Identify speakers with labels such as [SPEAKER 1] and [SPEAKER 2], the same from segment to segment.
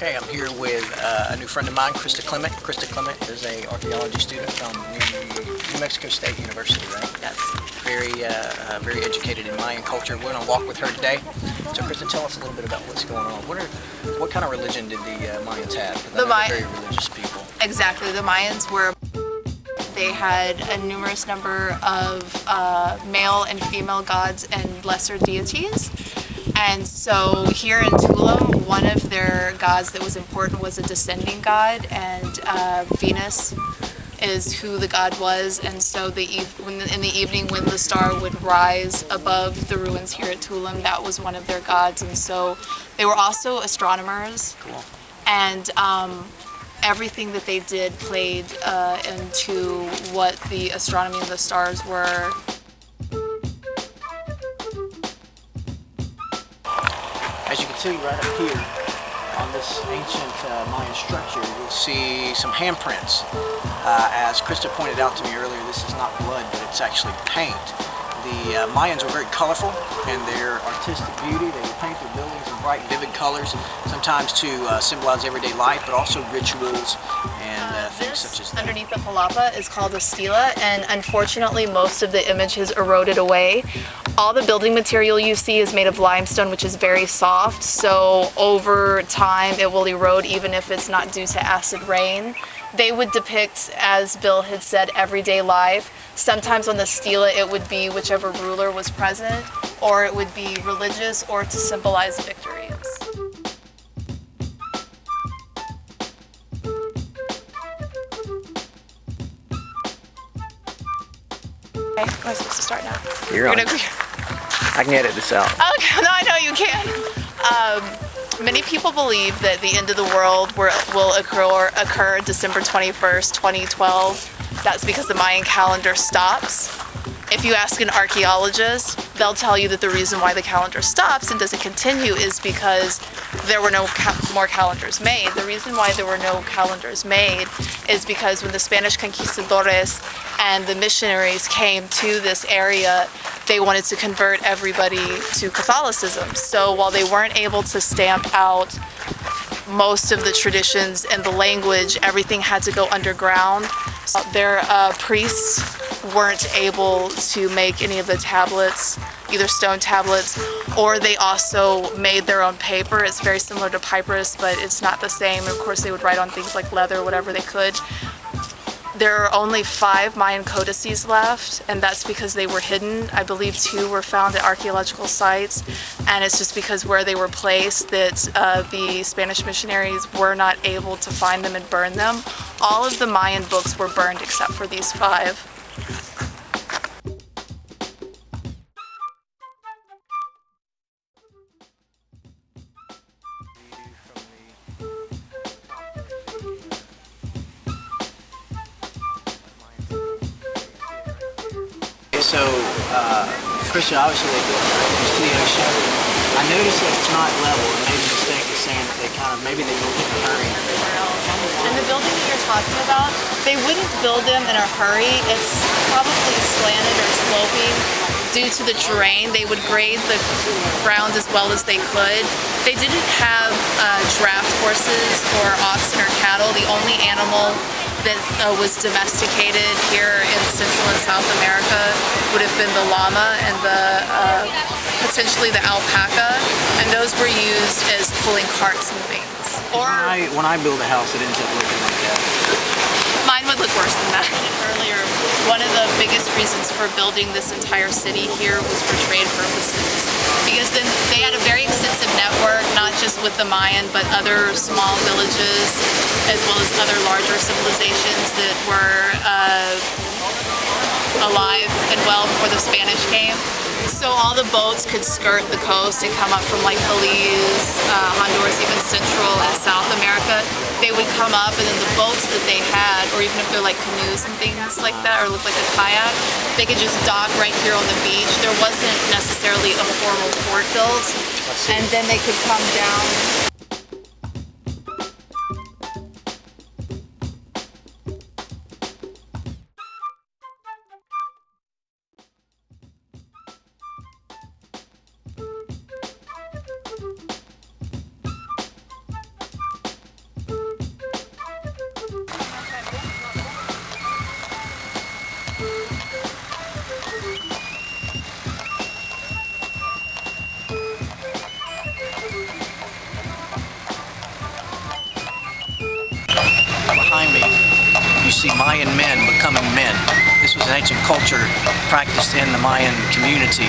[SPEAKER 1] Okay, I'm here with a new friend of mine, Christa Clement. Christa Clement is an archaeology student from New Mexico State University, right?
[SPEAKER 2] Yes.
[SPEAKER 1] Very educated in Mayan culture. We're going to walk with her today. So, Christa, tell us a little bit about what's going on. What kind of religion did the Mayans have? They're very religious people.
[SPEAKER 2] Exactly. The Mayans were. They had a numerous number of male and female gods and lesser deities. And so here in Tulum, one of their gods that was important was a descending god, and Venus is who the god was. And so in the evening when the star would rise above the ruins here at Tulum, that was one of their gods. And so they were also astronomers.
[SPEAKER 1] Cool.
[SPEAKER 2] And everything that they did played into what the astronomy of the stars were.
[SPEAKER 1] As you can see right up here on this ancient Mayan structure, you'll see some handprints. As Christa pointed out to me earlier, this is not blood, but it's actually paint. The Mayans were very colorful in their artistic beauty. They would paint their buildings in bright, vivid colors, sometimes to symbolize everyday life, but also rituals and things such as that.
[SPEAKER 2] Underneath the palapa is called a stela, and unfortunately most of the image has eroded away. All the building material you see is made of limestone, which is very soft, so over time it will erode even if it's not due to acid rain. They would depict, as Bill had said, everyday life. Sometimes on the stela it would be whichever ruler was present, or it would be religious or to symbolize victories. Okay, am I supposed to start now?
[SPEAKER 1] You're on. I can edit this out.
[SPEAKER 2] Okay, no, I know you can. Many people believe that the end of the world will occur December 21st, 2012. That's because the Mayan calendar stops. If you ask an archaeologist, they'll tell you that the reason why the calendar stops and doesn't continue is because there were no more calendars made. The reason why there were no calendars made is because when the Spanish conquistadores and the missionaries came to this area, they wanted to convert everybody to Catholicism. So while they weren't able to stamp out most of the traditions and the language, everything had to go underground. So their priests weren't able to make any of the tablets, either stone tablets, or they also made their own paper. It's very similar to papyrus, but it's not the same. Of course, they would write on things like leather, whatever they could. There are only 5 Mayan codices left, and that's because they were hidden. I believe 2 were found at archaeological sites, and it's just because where they were placed that the Spanish missionaries were not able to find them and burn them. All of the Mayan books were burned except for these 5.
[SPEAKER 1] So, Christa, obviously they built it to the ocean. I noticed that it's not level, and maybe the mistake is saying that maybe they built it in a hurry.
[SPEAKER 2] And the building that you're talking about, they wouldn't build them in a hurry. It's probably slanted or sloping due to the terrain. They would grade the ground as well as they could. They didn't have draft horses or oxen or cattle. The only animal that was domesticated here in Central and South America would have been the llama and potentially the alpaca, and those were used as pulling carts and things.
[SPEAKER 1] Or when I build a house, it ends up looking like that.
[SPEAKER 2] Mine would look worse than that. Earlier, one of the biggest reasons for building this entire city here was for trade purposes, because then they had a very extensive network, not just with the Mayan, but other small villages, as well as other larger civilizations that were alive and well before the Spanish came. So all the boats could skirt the coast and come up from like Belize, Honduras, even Central and South America. They would come up, and then the boats that they had, or even if they're like canoes and things like that, or look like a kayak, they could just dock right here on the beach. There wasn't necessarily a formal port built, and then they could come down.
[SPEAKER 1] see Mayan men becoming men. This was an ancient culture practiced in the Mayan community.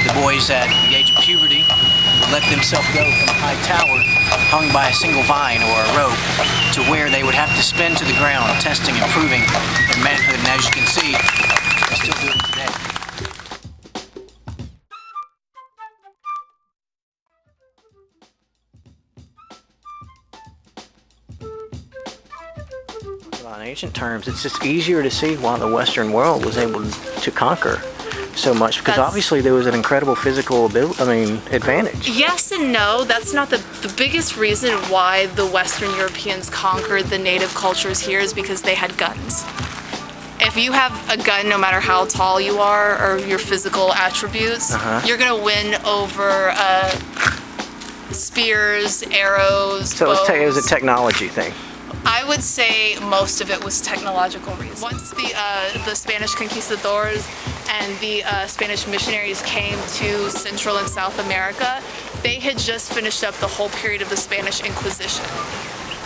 [SPEAKER 1] The boys at the age of puberty would let themselves go from a high tower hung by a single vine or a rope to where they would have to spin to the ground, testing and proving their manhood. And as you can see, they still do it today. In ancient terms, it's just easier to see why the Western world was able to conquer so much, because obviously there was an incredible physical advantage.
[SPEAKER 2] Yes and no. That's not the biggest reason why the Western Europeans conquered the native cultures here is because they had guns. If you have a gun, no matter how tall you are or your physical attributes, you're going to win over spears, arrows, bows.
[SPEAKER 1] So it was a technology thing.
[SPEAKER 2] I would say most of it was technological reasons. Once the Spanish conquistadors and the Spanish missionaries came to Central and South America, they had just finished up the whole period of the Spanish Inquisition.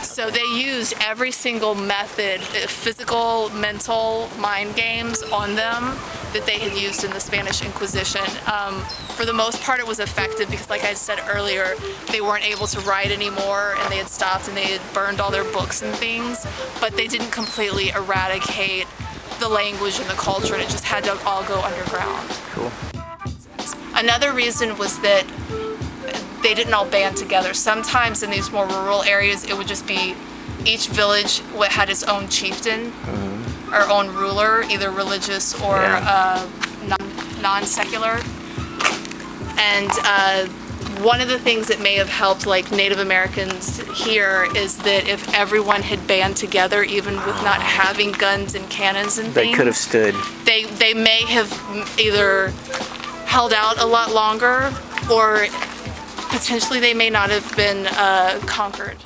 [SPEAKER 2] So they used every single method, physical, mental, mind games on them that they had used in the Spanish Inquisition. For the most part, it was effective because, like I said earlier, they weren't able to write anymore and they had stopped and they had burned all their books and things, but they didn't completely eradicate the language and the culture, and it just had to all go underground.
[SPEAKER 1] Cool.
[SPEAKER 2] Another reason was that they didn't all band together. Sometimes in these more rural areas, it would just be each village had its own chieftain or own ruler, either religious or non-secular. And one of the things that may have helped like Native Americans here is that if everyone had band together, even with not having guns and cannons and things,
[SPEAKER 1] they could have stood.
[SPEAKER 2] They may have either held out a lot longer, or potentially they may not have been conquered.